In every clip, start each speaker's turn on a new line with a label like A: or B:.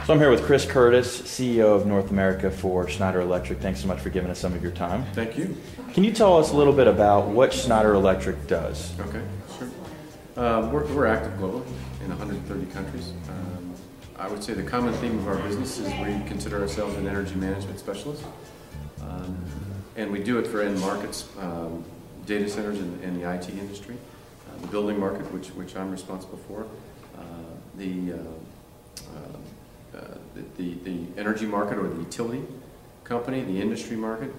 A: So I'm here with Chris Curtis, CEO of North America for Schneider Electric. Thanks so much for giving us some of your time.
B: Thank you.
A: Can you tell us a little bit about what Schneider Electric does?
B: Okay, sure. We're active globally in 130 countries. I would say the common theme of our business is we consider ourselves an energy management specialist. And we do it for end markets, data centers in the IT industry, the building market, which I'm responsible for, the energy market or the utility company, the industry market,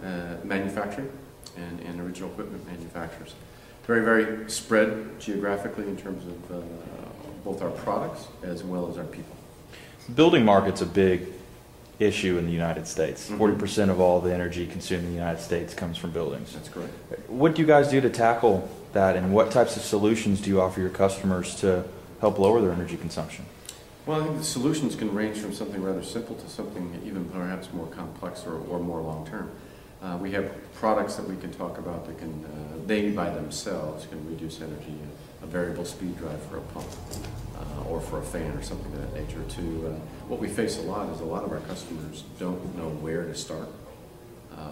B: manufacturing, and original equipment manufacturers. Very, very spread geographically in terms of both our products as well as our people.
A: The building market's a big issue in the United States.
B: Mm-hmm.
A: 40% of all the energy consumed in the United States comes from buildings.
B: That's correct.
A: What do you guys do to tackle that, and what types of solutions do you offer your customers to help lower their energy consumption?
B: Well, I think the solutions can range from something rather simple to something even perhaps more complex or more long-term. We have products that we can talk about that can, they by themselves can reduce energy. A variable speed drive for a pump or for a fan or something of that nature. What we face a lot is a lot of our customers don't know where to start.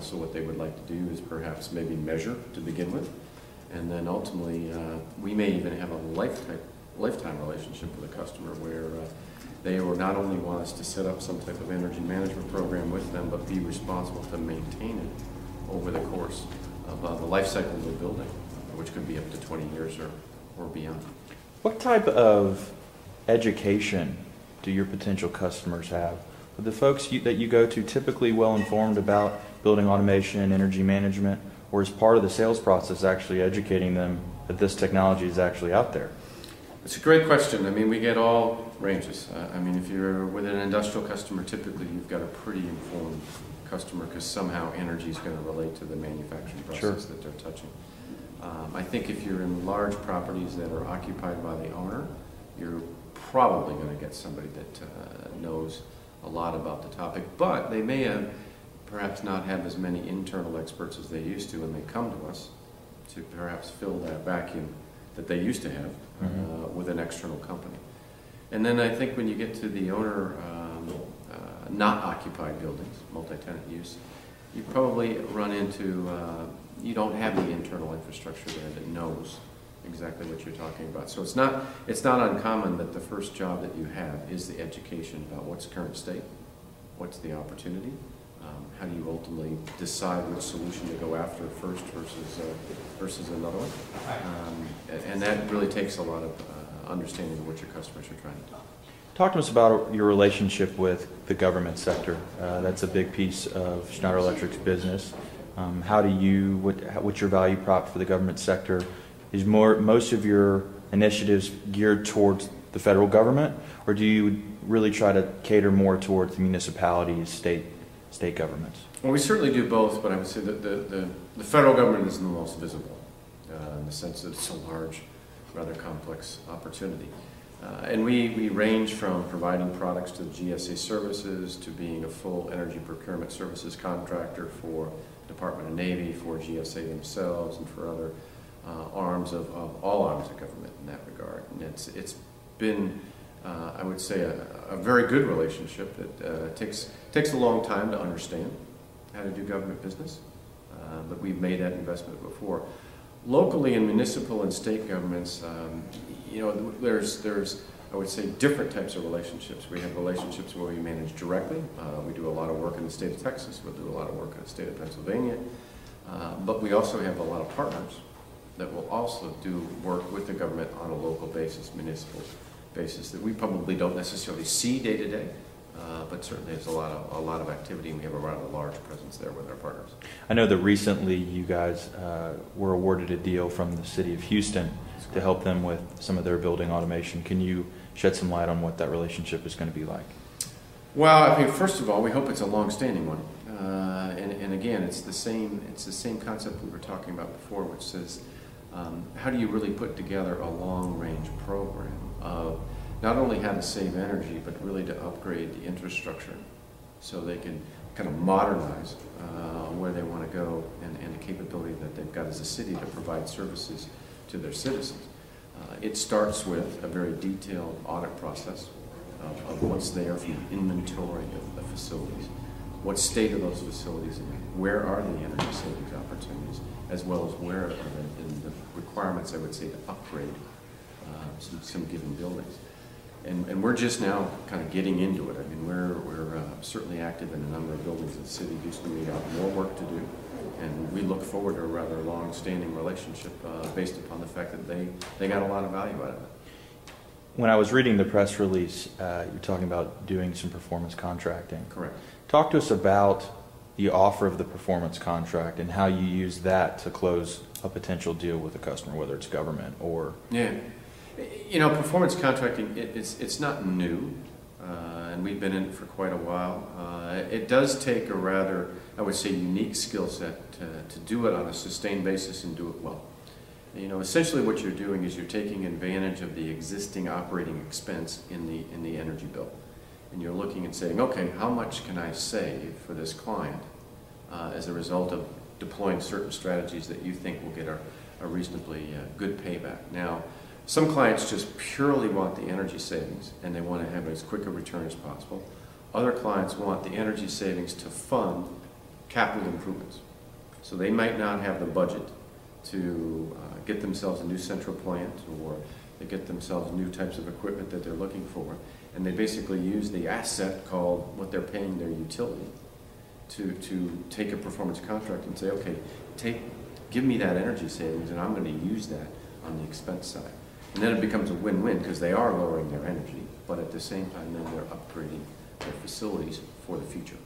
B: So what they would like to do is perhaps maybe measure to begin with. And then ultimately, we may even have a lifetime relationship with a customer where they will not only want us to set up some type of energy management program with them, but be responsible to maintain it over the course of the life cycle of the building, which could be up to 20 years or beyond.
A: What type of education do your potential customers have? Are the folks that you go to typically well informed about building automation and energy management, or is part of the sales process actually educating them that this technology is actually out there?
B: It's a great question. I mean, we get all ranges. I mean, if you're with an industrial customer, typically you've got a pretty informed customer because somehow energy is going to relate to the manufacturing process
A: Sure.
B: that they're touching. I think if you're in large properties that are occupied by the owner, you're probably going to get somebody that knows a lot about the topic, but they may have perhaps not have as many internal experts as they used to, and they come to us to perhaps fill that vacuum that they used to have with an external company. And then I think when you get to the owner not occupied buildings, multi-tenant use, you probably run into you don't have the internal infrastructure there that knows exactly what you're talking about. So it's not uncommon that the first job that you have is the education about what's the current state, what's the opportunity, how do you ultimately decide which solution to go after first versus another one, and that really takes a lot of understanding of what your customers are trying to do.
A: Talk to us about your relationship with the government sector. That's a big piece of Schneider Electric's business. What's your value prop for the government sector? Is most of your initiatives geared towards the federal government, or do you really try to cater more towards the municipalities, state governments?
B: Well, we certainly do both, but I would say that the federal government is the most visible in the sense that it's a large, rather complex opportunity. And we range from providing products to the GSA services to being a full energy procurement services contractor for Department of Navy, for GSA themselves, and for other arms of all arms of government in that regard. And it's been, I would say, a very good relationship that takes a long time to understand how to do government business, but we've made that investment before. Locally in municipal and state governments, you know, there's I would say different types of relationships. We have relationships where we manage directly. We do a lot of work in the state of Texas. We do a lot of work in the state of Pennsylvania. But we also have a lot of partners that will also do work with the government on a local basis, municipal basis, that we probably don't necessarily see day to day. But certainly there's a lot of activity, and we have a rather large presence there with our partners.
A: I know that recently you guys were awarded a deal from the city of Houston to help them with some of their building automation. Can you shed some light on what that relationship is going to be like?
B: Well, I mean, first of all, we hope it's a long-standing one, and again, it's the same concept we were talking about before, which says, how do you really put together a long-range program of not only how to save energy, but really to upgrade the infrastructure so they can kind of modernize where they want to go and the capability that they've got as a city to provide services to their citizens. It starts with a very detailed audit process of what's there from the inventory of facilities. What state are those facilities in? Where are the energy savings opportunities, as well as where are the requirements, I would say, to upgrade some given buildings. And we're just now kind of getting into it. I mean, we're certainly active in a number of buildings in the city of Houston. We got more work to do, and we look forward to a rather long-standing relationship based upon the fact that they got a lot of value out of it.
A: When I was reading the press release, you're talking about doing some performance contracting.
B: Correct.
A: Talk to us about the offer of the performance contract and how you use that to close a potential deal with a customer, whether it's government or...
B: Yeah. You know, performance contracting, it's not new, and we've been in it for quite a while. It does take a rather, I would say, unique skill set to do it on a sustained basis and do it well. You know, essentially what you're doing is you're taking advantage of the existing operating expense in the energy bill. And you're looking and saying, okay, how much can I save for this client as a result of deploying certain strategies that you think will get a reasonably good payback. Now, some clients just purely want the energy savings and they want to have as quick a return as possible. Other clients want the energy savings to fund capital improvements. So they might not have the budget to get themselves a new central plant, or they get themselves new types of equipment that they're looking for, and they basically use the asset called what they're paying their utility to take a performance contract and say, okay, give me that energy savings and I'm going to use that on the expense side. And then it becomes a win-win because they are lowering their energy, but at the same time then they're upgrading their facilities for the future.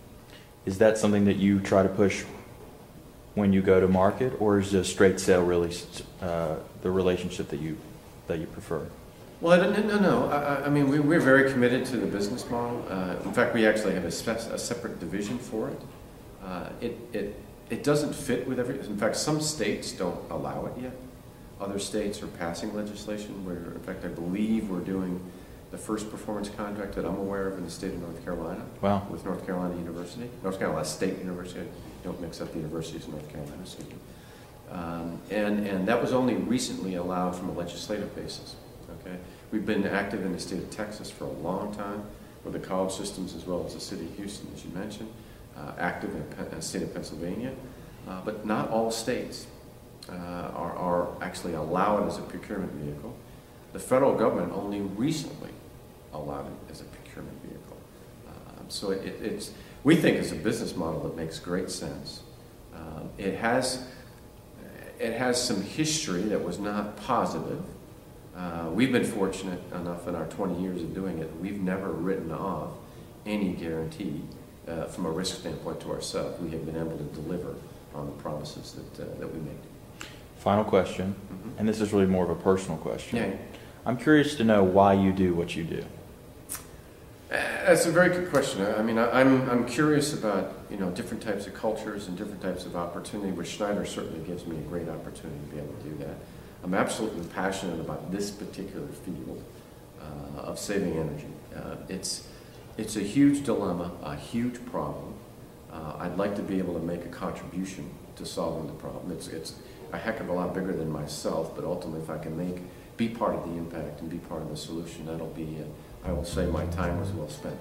A: Is that something that you try to push when you go to market, or is just straight sale really the relationship that you prefer?
B: Well, no. I mean, we're very committed to the business model. In fact, we actually have a separate division for it. It doesn't fit with every. In fact, some states don't allow it yet. Other states are passing legislation where, in fact, I believe we're doing the first performance contract that I'm aware of in the state of North Carolina.
A: Wow.
B: With North Carolina University, North Carolina State University. Don't mix up the universities of North Carolina. Excuse me. And that was only recently allowed from a legislative basis. Okay, we've been active in the state of Texas for a long time, with the college systems as well as the city of Houston, as you mentioned. Active in the state of Pennsylvania, but not all states are actually allowed as a procurement vehicle. The federal government only recently allowed it as a procurement vehicle. So we think it's a business model that makes great sense. It has some history that was not positive. We've been fortunate enough in our 20 years of doing it, we've never written off any guarantee from a risk standpoint to ourselves. We have been able to deliver on the promises that we made.
A: Final question, and this is really more of a personal question.
B: Yeah.
A: I'm curious to know why you do what you do.
B: That's a very good question. I mean, I'm curious about different types of cultures and different types of opportunity, which Schneider certainly gives me a great opportunity to be able to do that. I'm absolutely passionate about this particular field of saving energy. It's a huge dilemma, a huge problem. I'd like to be able to make a contribution to solving the problem. It's a heck of a lot bigger than myself, but ultimately if I can be part of the impact and be part of the solution, that'll be, I will say, my time was well spent.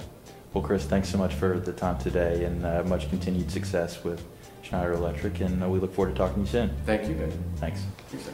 A: Well, Chris, thanks so much for the time today, and much continued success with Schneider Electric, and we look forward to talking to you soon.
B: Thank you, David.
A: Thanks.
B: Thanks, sir.